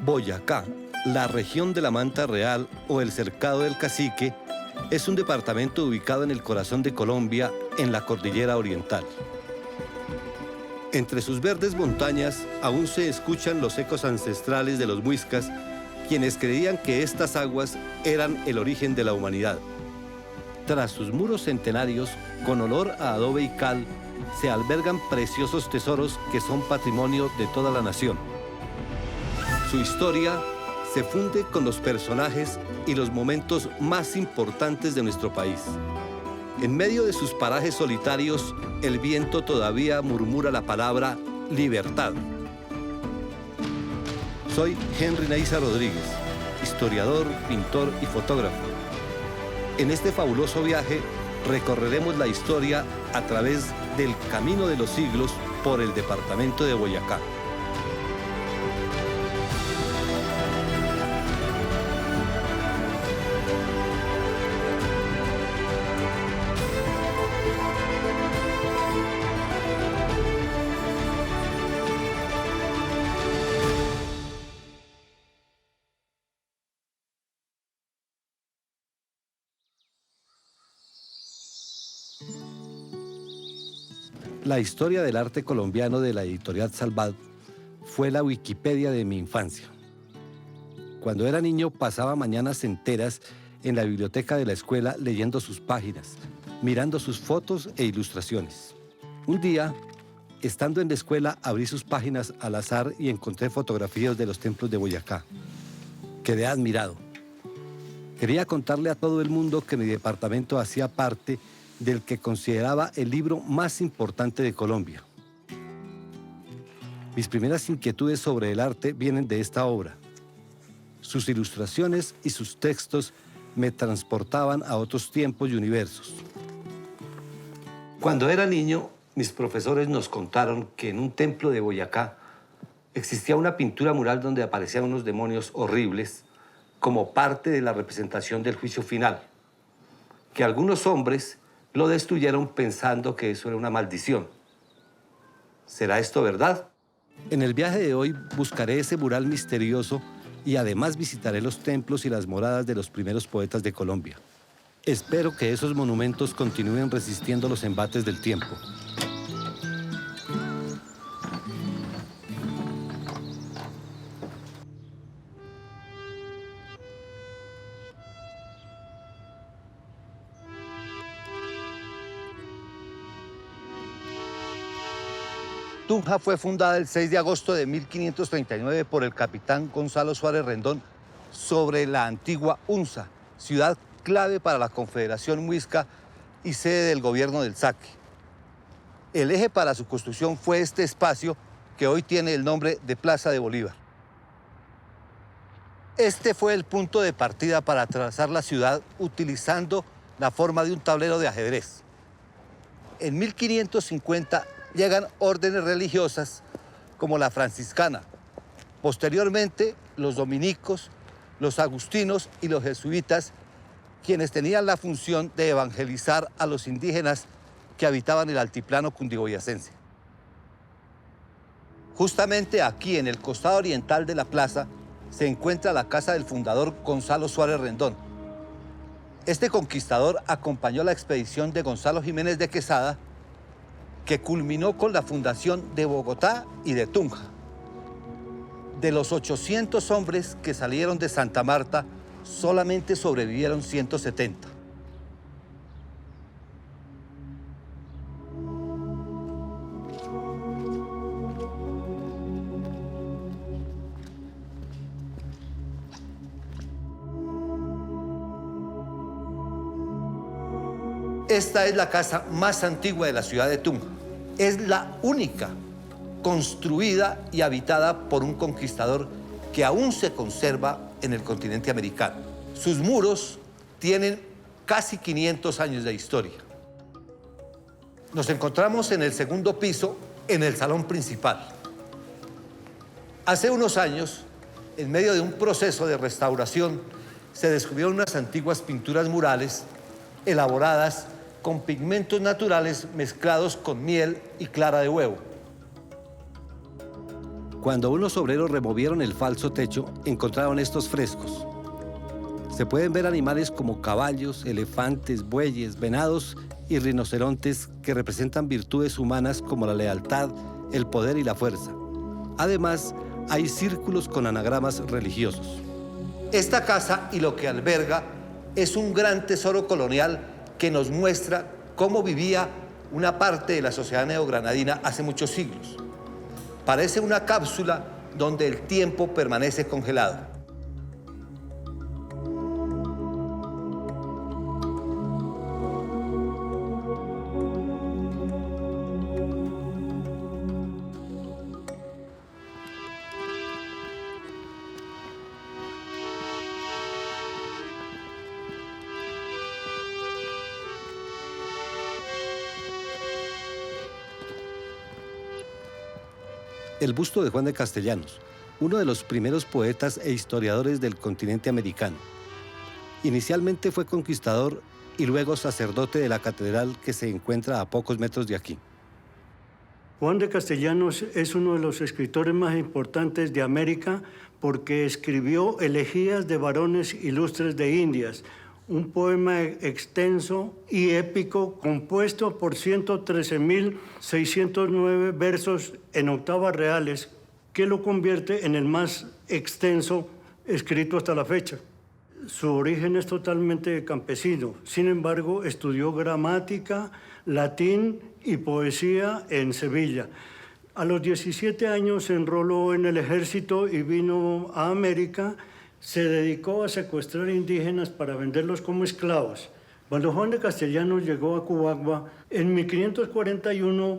Boyacá, la región de la Manta Real o el Cercado del Cacique, es un departamento ubicado en el corazón de Colombia, en la cordillera oriental. Entre sus verdes montañas aún se escuchan los ecos ancestrales de los muiscas, quienes creían que estas aguas eran el origen de la humanidad. Tras sus muros centenarios, con olor a adobe y cal, se albergan preciosos tesoros que son patrimonio de toda la nación. Su historia se funde con los personajes y los momentos más importantes de nuestro país. En medio de sus parajes solitarios, el viento todavía murmura la palabra libertad. Soy Henry Neiza Rodríguez, historiador, pintor y fotógrafo. En este fabuloso viaje recorreremos la historia a través del camino de los siglos por el departamento de Boyacá. La historia del arte colombiano de la editorial Salvat fue la Wikipedia de mi infancia. Cuando era niño pasaba mañanas enteras en la biblioteca de la escuela leyendo sus páginas, mirando sus fotos e ilustraciones. Un día, estando en la escuela, abrí sus páginas al azar y encontré fotografías de los templos de Boyacá. Quedé admirado. Quería contarle a todo el mundo que mi departamento hacía parte del que consideraba el libro más importante de Colombia. Mis primeras inquietudes sobre el arte vienen de esta obra. Sus ilustraciones y sus textos me transportaban a otros tiempos y universos. Cuando era niño, mis profesores nos contaron que en un templo de Boyacá existía una pintura mural donde aparecían unos demonios horribles como parte de la representación del juicio final, que algunos hombres lo destruyeron pensando que eso era una maldición. ¿Será esto verdad? En el viaje de hoy buscaré ese mural misterioso y además visitaré los templos y las moradas de los primeros poetas de Colombia. Espero que esos monumentos continúen resistiendo los embates del tiempo. Tunja fue fundada el 6 de agosto de 1539 por el capitán Gonzalo Suárez Rendón sobre la antigua Unza, ciudad clave para la Confederación Muisca y sede del gobierno del Saque. El eje para su construcción fue este espacio que hoy tiene el nombre de Plaza de Bolívar. Este fue el punto de partida para trazar la ciudad utilizando la forma de un tablero de ajedrez. En 1550 llegan órdenes religiosas como la franciscana. Posteriormente, los dominicos, los agustinos y los jesuitas, quienes tenían la función de evangelizar a los indígenas que habitaban el altiplano cundiboyacense. Justamente aquí, en el costado oriental de la plaza, se encuentra la casa del fundador Gonzalo Suárez Rendón. Este conquistador acompañó la expedición de Gonzalo Jiménez de Quesada, que culminó con la fundación de Bogotá y de Tunja. De los 800 hombres que salieron de Santa Marta, solamente sobrevivieron 170. Esta es la casa más antigua de la ciudad de Tunja. Es la única construida y habitada por un conquistador que aún se conserva en el continente americano. Sus muros tienen casi 500 años de historia. Nos encontramos en el segundo piso, en el salón principal. Hace unos años, en medio de un proceso de restauración, se descubrieron unas antiguas pinturas murales elaboradas con pigmentos naturales mezclados con miel y clara de huevo. Cuando unos obreros removieron el falso techo, encontraron estos frescos. Se pueden ver animales como caballos, elefantes, bueyes, venados y rinocerontes que representan virtudes humanas como la lealtad, el poder y la fuerza. Además, hay círculos con anagramas religiosos. Esta casa y lo que alberga es un gran tesoro colonial que nos muestra cómo vivía una parte de la sociedad neogranadina hace muchos siglos. Parece una cápsula donde el tiempo permanece congelado. El busto de Juan de Castellanos, uno de los primeros poetas e historiadores del continente americano. Inicialmente fue conquistador y luego sacerdote de la catedral que se encuentra a pocos metros de aquí. Juan de Castellanos es uno de los escritores más importantes de América porque escribió Elegías de varones ilustres de Indias, un poema extenso y épico compuesto por 113.609 versos en octavas reales, que lo convierte en el más extenso escrito hasta la fecha. Su origen es totalmente campesino, sin embargo, estudió gramática, latín y poesía en Sevilla. A los 17 años se enroló en el ejército y vino a América. Se dedicó a secuestrar indígenas para venderlos como esclavos. Cuando Juan de Castellanos llegó a Cubagua, en 1541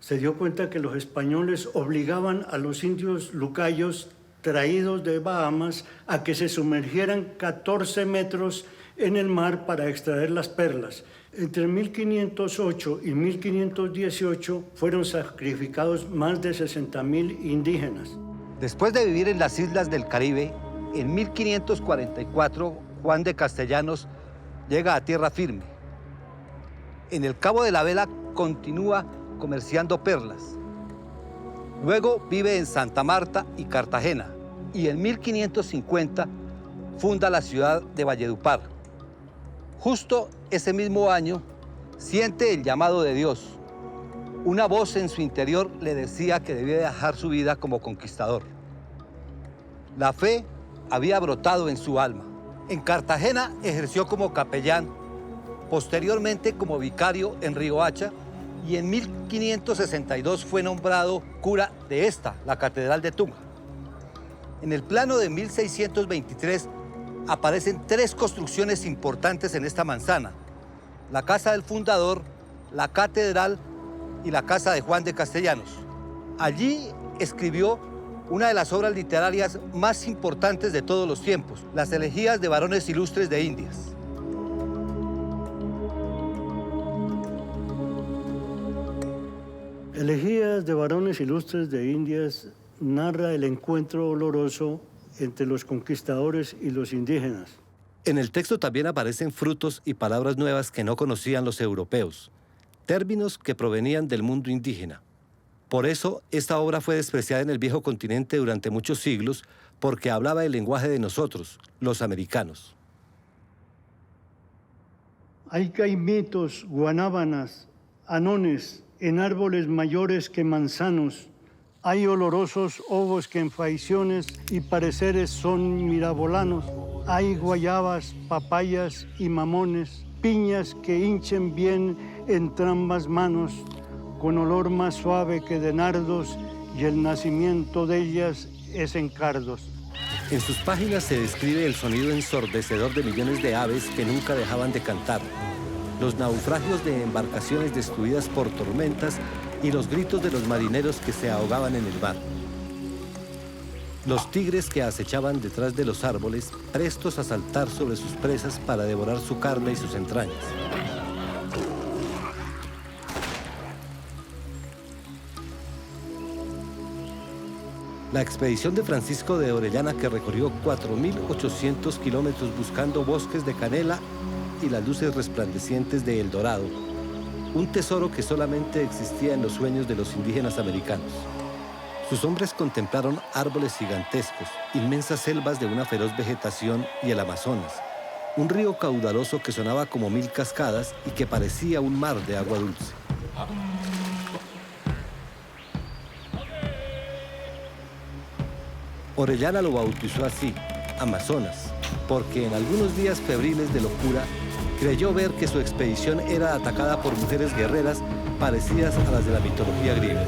se dio cuenta que los españoles obligaban a los indios lucayos traídos de Bahamas a que se sumergieran 14 metros en el mar para extraer las perlas. Entre 1508 y 1518 fueron sacrificados más de 60.000 indígenas. Después de vivir en las islas del Caribe, en 1544, Juan de Castellanos llega a tierra firme. En el Cabo de la Vela continúa comerciando perlas. Luego vive en Santa Marta y Cartagena y en 1550 funda la ciudad de Valledupar. Justo ese mismo año siente el llamado de Dios. Una voz en su interior le decía que debía dejar su vida como conquistador. La fe había brotado en su alma. En Cartagena ejerció como capellán, posteriormente como vicario en Riohacha y en 1562 fue nombrado cura de esta, la Catedral de Tunja. En el plano de 1623 aparecen 3 construcciones importantes en esta manzana: la casa del fundador, la catedral y la casa de Juan de Castellanos. Allí escribió una de las obras literarias más importantes de todos los tiempos, las Elegías de varones ilustres de Indias. Elegías de varones ilustres de Indias narra el encuentro doloroso entre los conquistadores y los indígenas. En el texto también aparecen frutos y palabras nuevas que no conocían los europeos, términos que provenían del mundo indígena. Por eso, esta obra fue despreciada en el viejo continente durante muchos siglos, porque hablaba el lenguaje de nosotros, los americanos. Hay caimitos, guanábanas, anones, en árboles mayores que manzanos. Hay olorosos ovos que en faiciones y pareceres son mirabolanos. Hay guayabas, papayas y mamones, piñas que hinchen bien entrambas manos, con olor más suave que de nardos, y el nacimiento de ellas es en cardos. En sus páginas se describe el sonido ensordecedor de millones de aves que nunca dejaban de cantar, los naufragios de embarcaciones destruidas por tormentas y los gritos de los marineros que se ahogaban en el mar. Los tigres que acechaban detrás de los árboles, prestos a saltar sobre sus presas para devorar su carne y sus entrañas. La expedición de Francisco de Orellana, que recorrió 4.800 kilómetros buscando bosques de canela y las luces resplandecientes de El Dorado, un tesoro que solamente existía en los sueños de los indígenas americanos. Sus hombres contemplaron árboles gigantescos, inmensas selvas de una feroz vegetación y el Amazonas, un río caudaloso que sonaba como 1000 cascadas y que parecía un mar de agua dulce. Orellana lo bautizó así, Amazonas, porque en algunos días febriles de locura creyó ver que su expedición era atacada por mujeres guerreras parecidas a las de la mitología griega.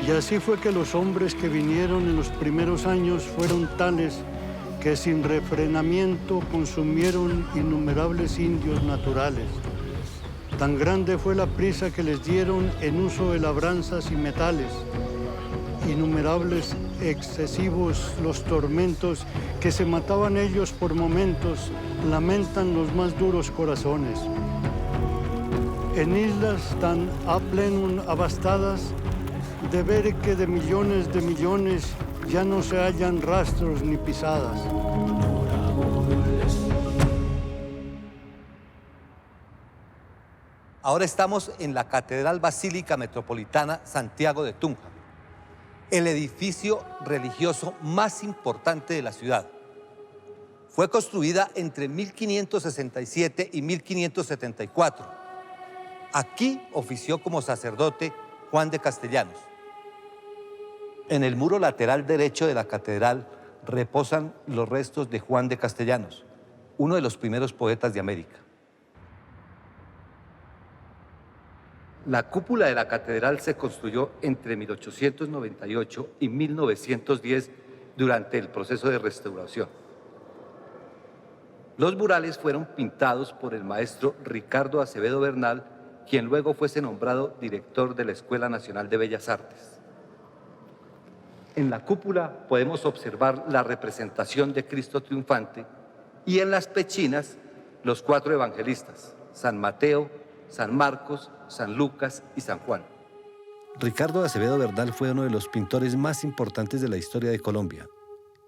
Y así fue que los hombres que vinieron en los primeros años fueron tales que sin refrenamiento consumieron innumerables indios naturales. Tan grande fue la prisa que les dieron en uso de labranzas y metales. Innumerables, excesivos los tormentos que se mataban ellos por momentos, lamentan los más duros corazones. En islas tan a plenum abastadas, de ver que de millones ya no se hallan rastros ni pisadas. Ahora estamos en la Catedral Basílica Metropolitana Santiago de Tunja, el edificio religioso más importante de la ciudad. Fue construida entre 1567 y 1574. Aquí ofició como sacerdote Juan de Castellanos. En el muro lateral derecho de la catedral reposan los restos de Juan de Castellanos, uno de los primeros poetas de América. La cúpula de la catedral se construyó entre 1898 y 1910 durante el proceso de restauración. Los murales fueron pintados por el maestro Ricardo Acevedo Bernal, quien luego fuese nombrado director de la Escuela Nacional de Bellas Artes. En la cúpula podemos observar la representación de Cristo triunfante y en las pechinas los 4 evangelistas, San Mateo, San Marcos, San Lucas y San Juan. Ricardo Acevedo Bernal fue uno de los pintores más importantes de la historia de Colombia.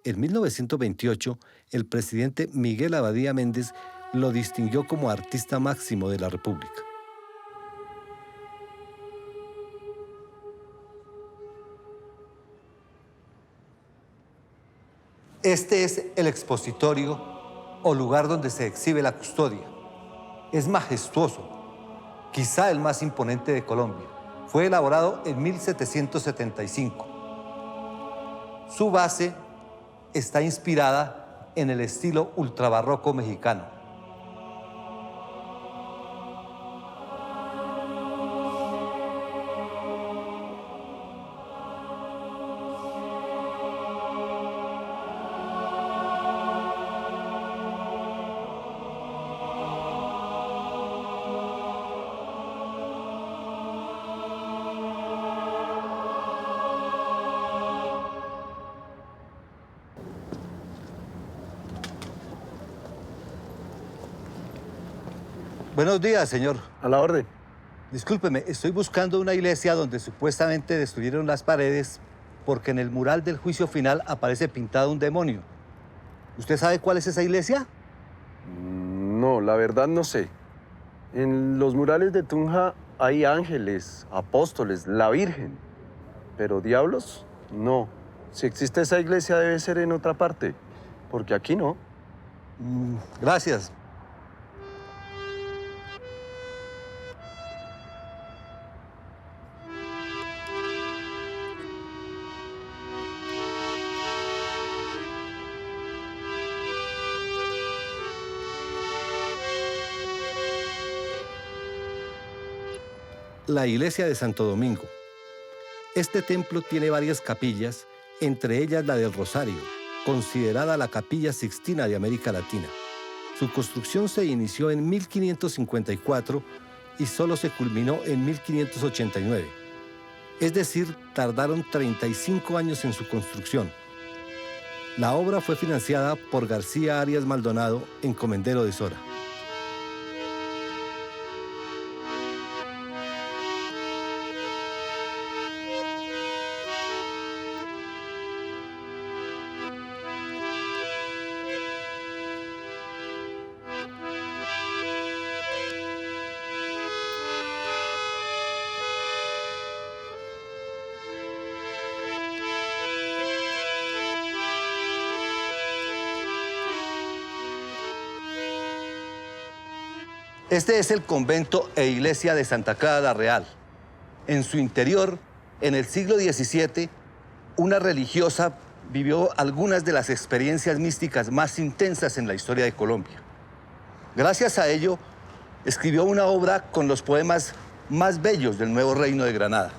En 1928, el presidente Miguel Abadía Méndez lo distinguió como artista máximo de la República. Este es el expositorio o lugar donde se exhibe la custodia. Es majestuoso, quizá el más imponente de Colombia. Fue elaborado en 1775. Su base está inspirada en el estilo ultrabarroco mexicano. Buenos días, señor. A la orden. Discúlpeme, estoy buscando una iglesia donde supuestamente destruyeron las paredes porque en el mural del juicio final aparece pintado un demonio. ¿Usted sabe cuál es esa iglesia? No, la verdad no sé. En los murales de Tunja hay ángeles, apóstoles, la Virgen. Pero diablos, no. Si existe esa iglesia debe ser en otra parte, porque aquí no. Gracias. La iglesia de Santo Domingo. Este templo tiene varias capillas, entre ellas la del Rosario, considerada la capilla sixtina de América Latina. Su construcción se inició en 1554 y solo se culminó en 1589. Es decir, tardaron 35 años en su construcción. La obra fue financiada por García Arias Maldonado, encomendero de Sora. Este es el convento e iglesia de Santa Clara la Real. En su interior, en el siglo XVII, una religiosa vivió algunas de las experiencias místicas más intensas en la historia de Colombia. Gracias a ello, escribió una obra con los poemas más bellos del nuevo reino de Granada.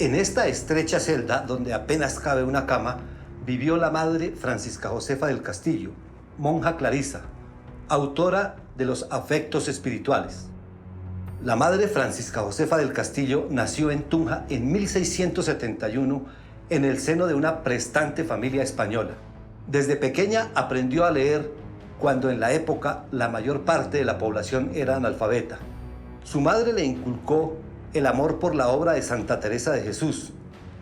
En esta estrecha celda, donde apenas cabe una cama, vivió la madre Francisca Josefa del Castillo, monja clarisa, autora de los Afectos Espirituales. La madre Francisca Josefa del Castillo nació en Tunja en 1671 en el seno de una prestante familia española. Desde pequeña aprendió a leer cuando en la época la mayor parte de la población era analfabeta. Su madre le inculcó el amor por la obra de Santa Teresa de Jesús,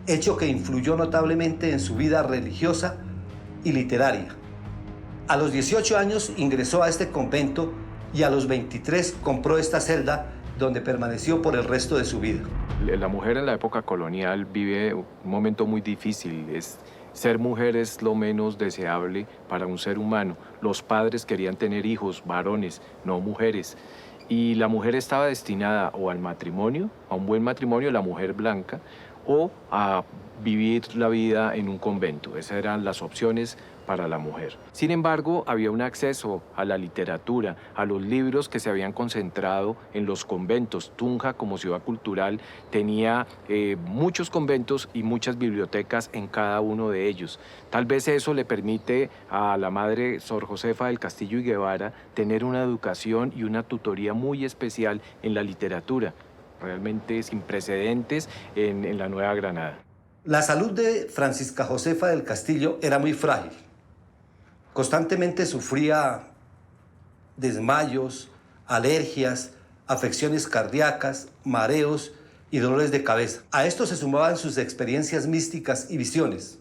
hecho que influyó notablemente en su vida religiosa y literaria. A los 18 años ingresó a este convento y a los 23 compró esta celda donde permaneció por el resto de su vida. La mujer en la época colonial vive un momento muy difícil. Ser mujer es lo menos deseable para un ser humano. Los padres querían tener hijos, varones, no mujeres. Y la mujer estaba destinada o al matrimonio, a un buen matrimonio, la mujer blanca, o a vivir la vida en un convento. Esas eran las opciones para la mujer. Sin embargo, había un acceso a la literatura, a los libros que se habían concentrado en los conventos. Tunja, como ciudad cultural, tenía muchos conventos y muchas bibliotecas en cada uno de ellos. Tal vez eso le permite a la madre Sor Josefa del Castillo y Guevara tener una educación y una tutoría muy especial en la literatura, realmente sin precedentes en la Nueva Granada. La salud de Francisca Josefa del Castillo era muy frágil. Constantemente sufría desmayos, alergias, afecciones cardíacas, mareos y dolores de cabeza. A esto se sumaban sus experiencias místicas y visiones.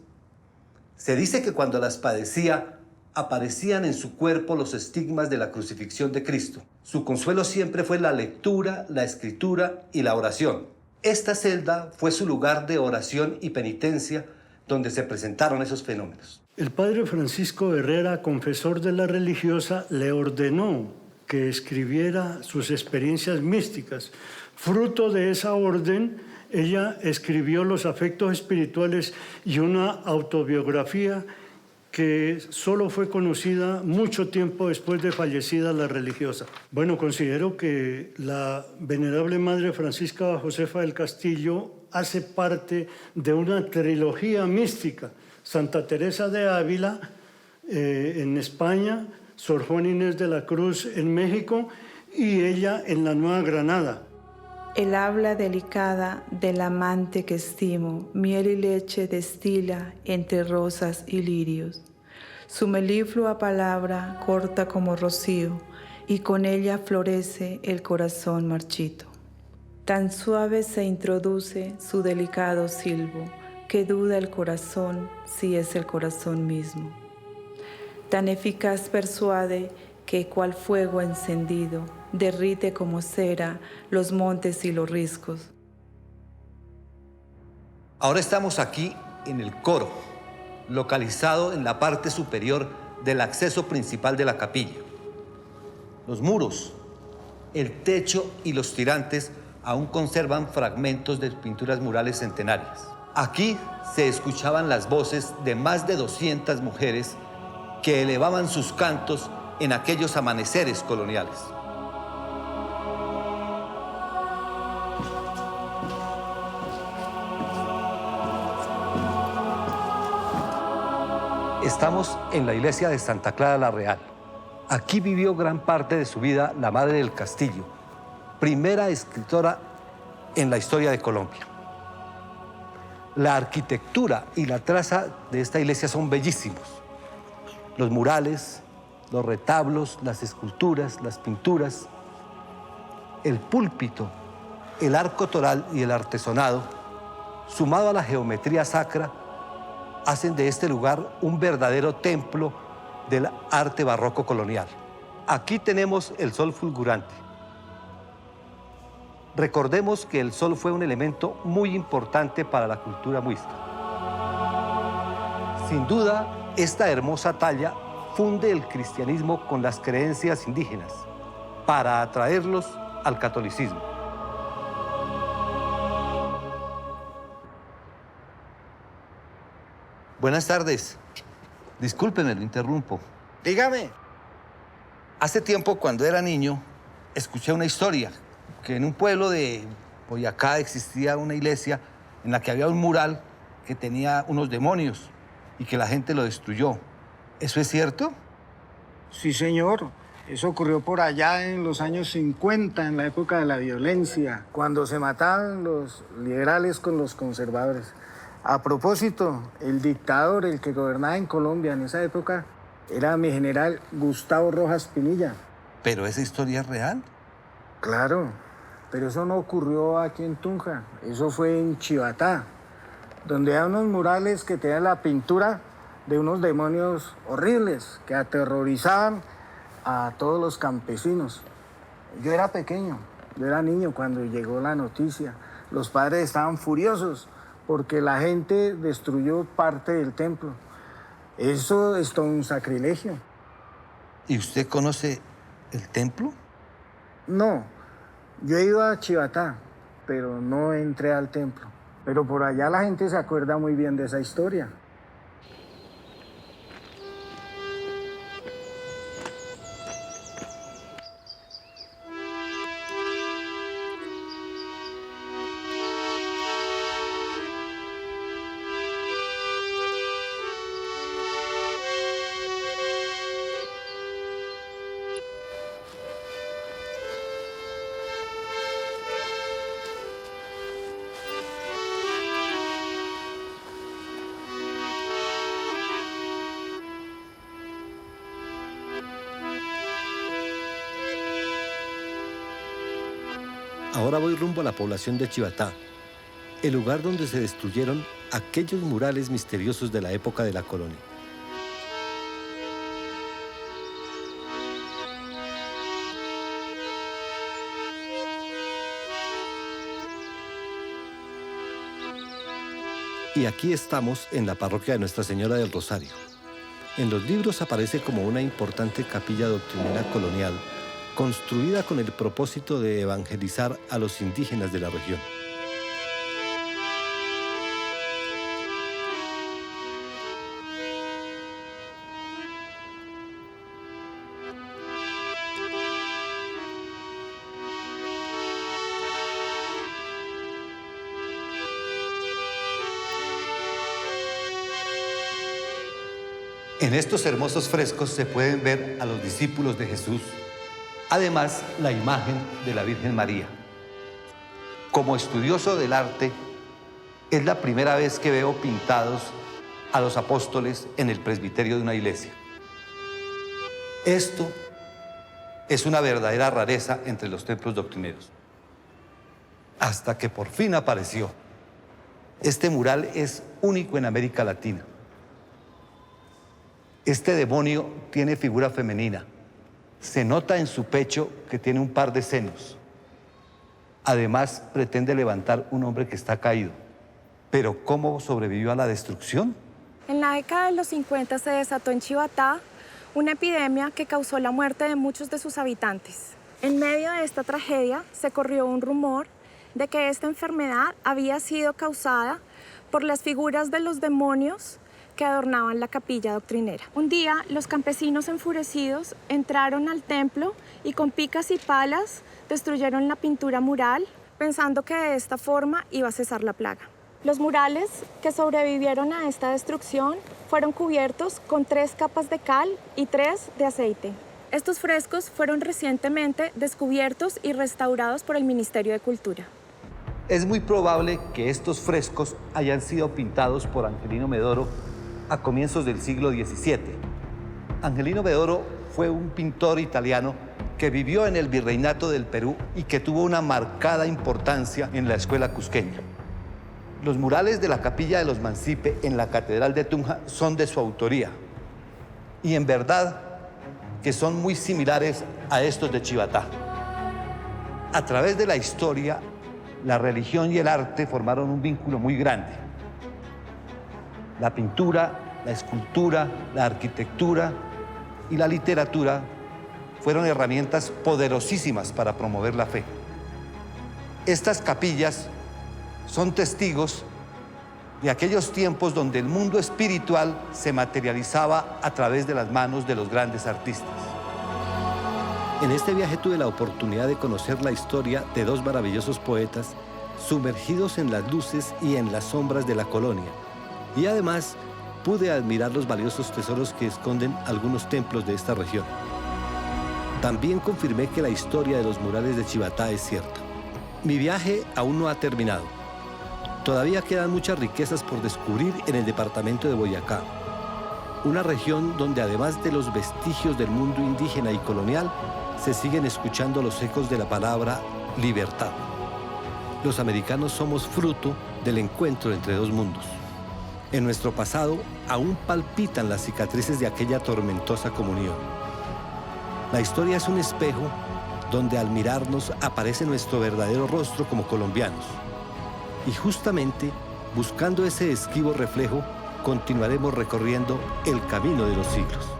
Se dice que cuando las padecía, aparecían en su cuerpo los estigmas de la crucifixión de Cristo. Su consuelo siempre fue la lectura, la escritura y la oración. Esta celda fue su lugar de oración y penitencia donde se presentaron esos fenómenos. El padre Francisco Herrera, confesor de la religiosa, le ordenó que escribiera sus experiencias místicas. Fruto de esa orden, ella escribió Los Afectos Espirituales y una autobiografía que solo fue conocida mucho tiempo después de fallecida la religiosa. Bueno, considero que la venerable madre Francisca Josefa del Castillo hace parte de una trilogía mística. Santa Teresa de Ávila en España, Sor Juana Inés de la Cruz en México y ella en la Nueva Granada. El habla delicada del amante que estimo, miel y leche destila entre rosas y lirios. Su meliflua palabra corta como rocío, y con ella florece el corazón marchito. Tan suave se introduce su delicado silbo, que duda el corazón si es el corazón mismo. Tan eficaz persuade que cual fuego encendido derrite como cera los montes y los riscos. Ahora estamos aquí en el coro, localizado en la parte superior del acceso principal de la capilla. Los muros, el techo y los tirantes aún conservan fragmentos de pinturas murales centenarias. Aquí se escuchaban las voces de más de 200 mujeres que elevaban sus cantos en aquellos amaneceres coloniales. Estamos en la iglesia de Santa Clara la Real. Aquí vivió gran parte de su vida la madre del Castillo, primera escritora en la historia de Colombia. La arquitectura y la traza de esta iglesia son bellísimos. Los murales, los retablos, las esculturas, las pinturas, el púlpito, el arco toral y el artesonado, sumado a la geometría sacra, hacen de este lugar un verdadero templo del arte barroco colonial. Aquí tenemos el sol fulgurante. Recordemos que el sol fue un elemento muy importante para la cultura muisca. Sin duda, esta hermosa talla funde el cristianismo con las creencias indígenas para atraerlos al catolicismo. Buenas tardes. Discúlpeme, lo interrumpo. Dígame. Hace tiempo, cuando era niño, escuché una historia que en un pueblo de Boyacá existía una iglesia en la que había un mural que tenía unos demonios y que la gente lo destruyó. ¿Eso es cierto? Sí, señor. Eso ocurrió por allá en los años 50, en la época de la violencia, cuando se mataban los liberales con los conservadores. A propósito, el dictador, el que gobernaba en Colombia en esa época, era mi general Gustavo Rojas Pinilla. ¿Pero esa historia es real? Claro, pero eso no ocurrió aquí en Tunja, eso fue en Chivatá, donde hay unos murales que tenían la pintura de unos demonios horribles que aterrorizaban a todos los campesinos. Yo era pequeño, yo era niño cuando llegó la noticia. Los padres estaban furiosos porque la gente destruyó parte del templo. Eso es todo un sacrilegio. ¿Y usted conoce el templo? No, yo he ido a Chivatá, pero no entré al templo. Pero por allá la gente se acuerda muy bien de esa historia. Ahora voy rumbo a la población de Chivatá, el lugar donde se destruyeron aquellos murales misteriosos de la época de la colonia. Y aquí estamos en la parroquia de Nuestra Señora del Rosario. En los libros aparece como una importante capilla doctrinera colonial construida con el propósito de evangelizar a los indígenas de la región. En estos hermosos frescos se pueden ver a los discípulos de Jesús, además la imagen de la Virgen María. Como estudioso del arte, es la primera vez que veo pintados a los apóstoles en el presbiterio de una iglesia. Esto es una verdadera rareza entre los templos doctrineros. Hasta que por fin apareció. Este mural es único en América Latina. Este demonio tiene figura femenina. Se nota en su pecho que tiene un par de senos. Además, pretende levantar un hombre que está caído. Pero ¿cómo sobrevivió a la destrucción? En la década de los 50 se desató en Chivatá una epidemia que causó la muerte de muchos de sus habitantes. En medio de esta tragedia se corrió un rumor de que esta enfermedad había sido causada por las figuras de los demonios que adornaban la capilla doctrinera. Un día, los campesinos enfurecidos entraron al templo y con picas y palas destruyeron la pintura mural, pensando que de esta forma iba a cesar la plaga. Los murales que sobrevivieron a esta destrucción fueron cubiertos con 3 capas de cal y 3 de aceite. Estos frescos fueron recientemente descubiertos y restaurados por el Ministerio de Cultura. Es muy probable que estos frescos hayan sido pintados por Angelino Medoro a comienzos del siglo XVII. Angelino Medoro fue un pintor italiano que vivió en el Virreinato del Perú y que tuvo una marcada importancia en la escuela cusqueña. Los murales de la Capilla de los Mancipe en la Catedral de Tunja son de su autoría. Y en verdad que son muy similares a estos de Chivatá. A través de la historia, la religión y el arte formaron un vínculo muy grande. La pintura, la escultura, la arquitectura y la literatura fueron herramientas poderosísimas para promover la fe. Estas capillas son testigos de aquellos tiempos donde el mundo espiritual se materializaba a través de las manos de los grandes artistas. En este viaje tuve la oportunidad de conocer la historia de dos maravillosos poetas sumergidos en las luces y en las sombras de la colonia. Y además pude admirar los valiosos tesoros que esconden algunos templos de esta región. También confirmé que la historia de los murales de Chivatá es cierta. Mi viaje aún no ha terminado. Todavía quedan muchas riquezas por descubrir en el departamento de Boyacá, una región donde además de los vestigios del mundo indígena y colonial, se siguen escuchando los ecos de la palabra libertad. Los americanos somos fruto del encuentro entre dos mundos. En nuestro pasado aún palpitan las cicatrices de aquella tormentosa comunión. La historia es un espejo donde al mirarnos aparece nuestro verdadero rostro como colombianos. Y justamente, buscando ese esquivo reflejo, continuaremos recorriendo el camino de los siglos.